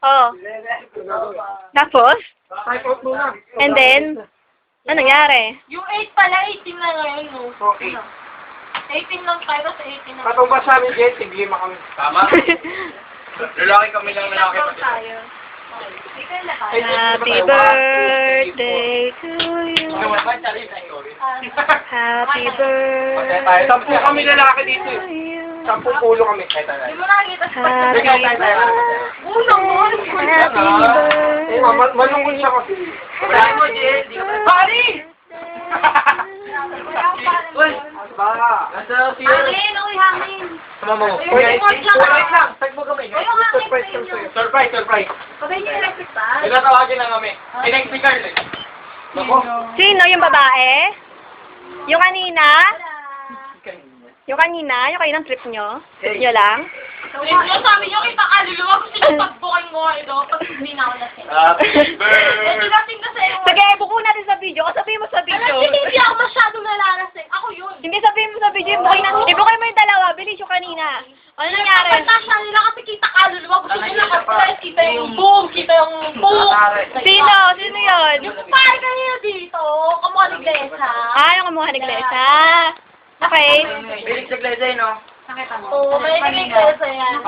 Oh. Tapos? Type out muna. And then? Ano nangyari? Yung 8 pala, 18 na ngayon, no? Okay. 18 lang tayo, tapos 18 na. Katong ba sa amin, Jen? Tiglima kami. Tama? Lalaki kami lang lalaki. Lang tayo. Ikaw lahat. Happy birthday to you. Happy birthday Sampu kami lalaki dito to eh. you. 10 ulo kami. Hindi mo nakikita sa Happy birthday. Uno mo! Happy birthday. Malungkot siya kasi. Pari! Uy! Baka. Nasa siya. Hangin! Uy, hangin! Sama mo. Wait lang. Tag mo kami. Uy, yung hangin Surprise, sa inyo. surprise. Surprise. Pagay niyo yung electric fan. Tawagin lang kami. Pinag si Carl eh. Nako. Sino? Yung babae? Yung kanina? Yung kaninang trip nyo? Trip nyo lang? Sabi niyo, kita kaluluwa. Gusto niyo pagbukin ko ito pag hindi na ako lasing. Happy Hindi birthday. lasing kasi yung... Sige, buko natin sa video. O sabihin mo sa video. Alam niyo, hindi ako masyadong nalalasing. Ako yun. Hindi sabihin mo sa video. Ibukay mo yung dalawa. Bilis yung kanina. Ano nangyari? Natasha nila kasi kita kaluluwa. Gusto niyo nakastress. Kita yung boom. Kita yung boom. Sino? Sino yun? Yung kumpare kanina dito. Kamukha ni Glesa. Ah, yung kamukha ni Glesa. Okay. Bilig sa Gleza eh, no? Oo, may ni Glesa yan.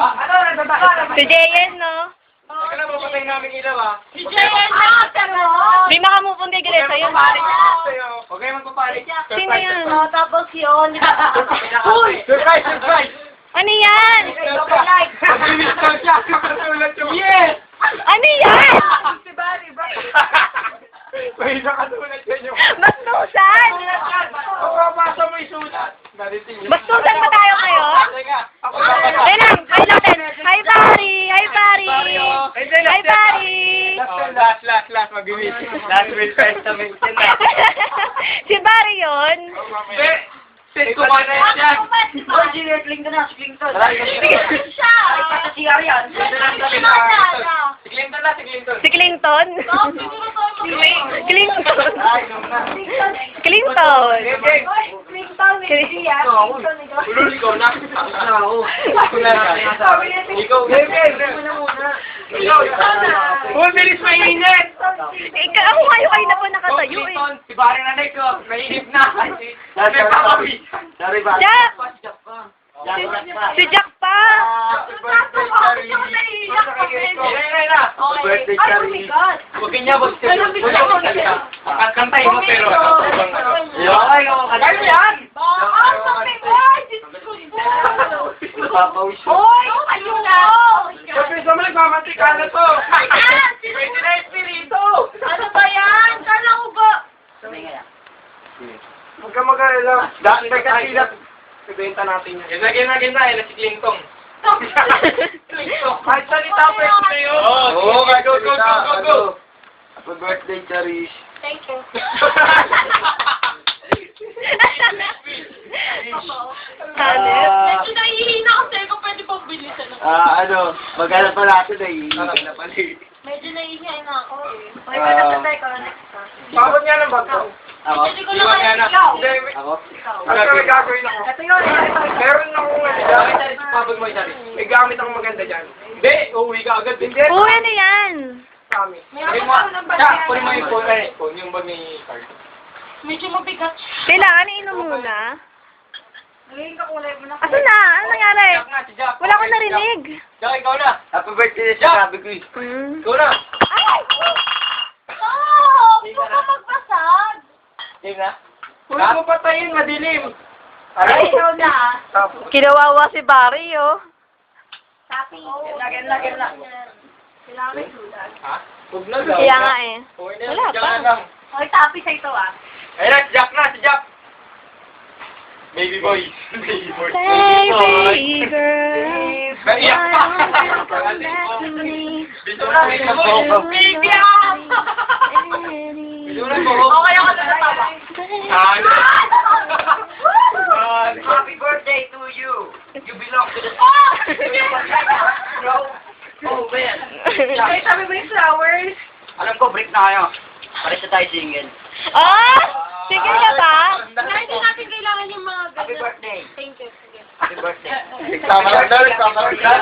Si Jayen, no? Teka lang, mapatay namin ilaw ah. Si Jayen na! Pero... Di makamove kay Glesa yun. Huwag kayo magpapalit. Sino yan? Oh, tapos yun. Uy! Surprise! Surprise! Ano yan? Mag-install siya! Katulad yung... Yes! Ano yan? Si Barry, bro. May nakatulad yan yung... Bastusan! Pagpapasa mo yung sulat. Bastusan ba tayo ngayon? Teka, ako Ayun lang, ayun natin. Hi, Pari! Hi, Pari! Hi, Pari! Last, mag-win. Last will testament yun na. Si Pari yun? Set ko ka na yan. Sige, Clinton na, si Clinton. Sige. Siya! Si Clinton na, Si Clinton? Clinton. Clinton. Ulul, ikaw na. Ako na. Ikaw. Uy, bilis mainit! Ikaw, ako kayo na po nakatayo eh. Si Barry nanay ko, mainit na. May papawis. Jack! Si Jack pa! Birthday, Charlie. Huwag niya, huwag kantahin mo, pero... Kayo yan! Hoy! Ayun na! Sabi sa mga nagmamantik ka na to. Pwede na espiritu! Ano ba yan? Kala ko ba? Huwag ka mag-alala. Dahil kasi ibenta natin yan. Gina, si Clinton. Kahit salita pa ito na yun. Oo, go. Happy birthday, Charish. Thank you. Hanep. Medyo nahihina kasi kung pwede pang bilisan. Magkano pa natin na na pala. Medyo nahihina na ako eh. Okay, pwede tayo Pabot niya ng bato. Hindi ko na Iwan kaya yan na. ikaw. Ano may gagawin ako? Ito yun. Meron akong Pabot mo, Charlie. may gamit akong maganda dyan. Hindi, uuwi ka agad. Hindi. Uy, ano yan? Kami. Meron ako ng Siya, kunin mo yung phone, yung bag ni Carl. Medyo mabigat. Kailangan inom muna. Ngayon ka kulay mo na. Asan na? Ano nangyari? Jack na, si Jack. Wala akong narinig. Jack, ikaw na. Happy birthday sa sabi ko eh. Hmm. Ikaw na. Ay! Oh! Huwag ka magbasag! Game na. Huwag mo patayin, madilim. Ay, ikaw na. Kinawawa si Barry, oh. Tapi. Game na. Kailangan may sulat. Ha? Huwag na daw. Kaya nga eh. Okay na, Wala Jack pa. na lang. Okay, tapi sa ito ah. Ayun na, si Jack. Baby boy. Baby boy. Baby girl, Naiyak why pa. don't you come back to me? Dito na, baby boy. Baby ah! Dito na, bro. Okay ako na natawa. Ano? Happy birthday to you. You belong to the... Oh, man. Okay, sabi mo yung flowers. Alam ko, break na kayo. Pares na tayo single. Oh! Sige ka ba? Hindi natin kailangan yung mga Happy ganun. birthday. Thank you. Sige. Happy birthday. Tama lang daw, tama lang daw.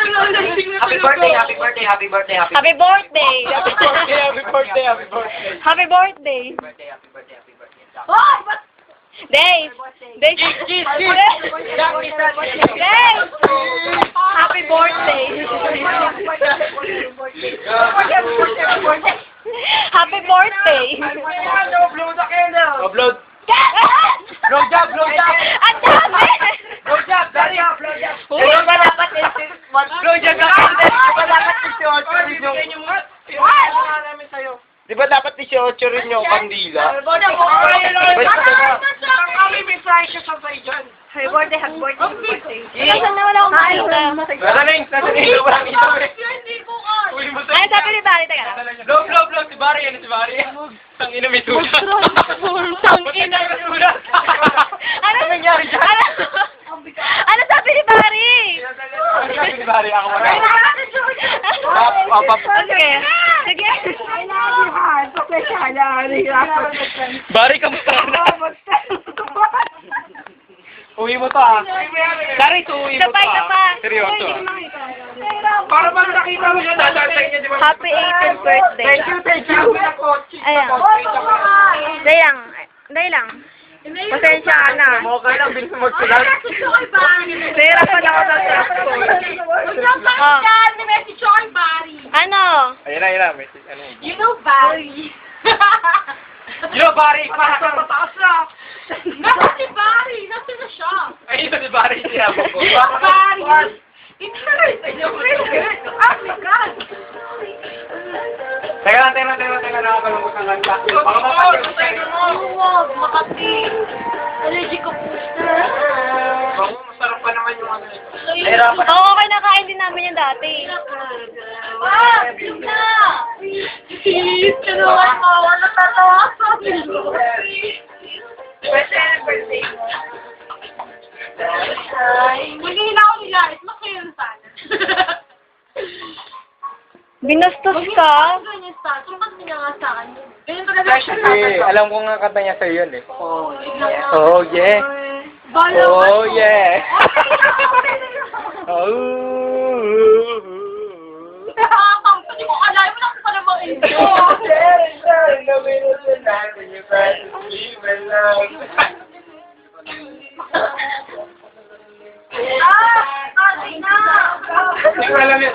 Happy birthday, happy birthday, happy birthday, happy Happy birthday! Happy birthday, happy birthday, happy birthday. Happy birthday! birthday, happy birthday, happy birthday. Hoy! Ba't Dave! Dave! Kiss! Dave! Happy birthday! Happy birthday! Upload. Blow job, blow job. Ang dami! Blow job, dali ah, blow job. Uy, ba dapat Blow job ka kasi. Di ba dapat 18 rin yung... Di ba dapat 18 rin yung kandila? Happy birthday, happy birthday. Nasaan na wala akong makita? Nadaling, walang ilaw eh. hindi ko ka? Uy, mo Ano sabi ni Barry? Teka lang. Blow, si Barry, ano si Barry? Ang ina, may tulad. Tangina. Ano nangyari dyan? Ano sabi ni Barry? Ano sabi ni Barry? Ako wala. Sige. Sige. Barry, kamusta na? Uwi mo to ah. Dari, uwi mo to Sabay na pa. ah. Seryoso ah. Para ba nakita mo siya, dadantay niya, di ba? Happy 18th birthday. Thank you. Ayan. Dahil lang. Pasensya ka na. Okay lang, bilis mo magsulat. Nahirap pa na ako sa cellphone. Oh. May message ako kay Barry. Ano? Ayun na, message. Ano yun? You know Barry. Yo, Barry, pasok, pataas na. Nasa si Barry. Nasa na siya. Ay, ito si Barry, siya po. Barry. Internet. Oh my God. Teka lang, nakakalungkot ng kanta. Baka mapatay. Huwag, Makati. Allergic ko po. Baka masarap pa naman yung ano. Oo, okay, nakain din namin yung dati. Ah! Yun na! Please, tulungan mo ako. Natatawa ako. Birthday. Magiging ako nila. Itlog ko yun sana. Binastos ka? Ganyan sa akin. Ba't niya nga sa akin? Ganyan talaga siya sa Actually, akin. alam ko nga kanta niya sa'yo yun eh. Oh, Oh, yeah. Bala Oh, yeah. Oh. Pati ko alay mo lang pa naman ito. Ah! Kasi na! Hindi ko alam yun.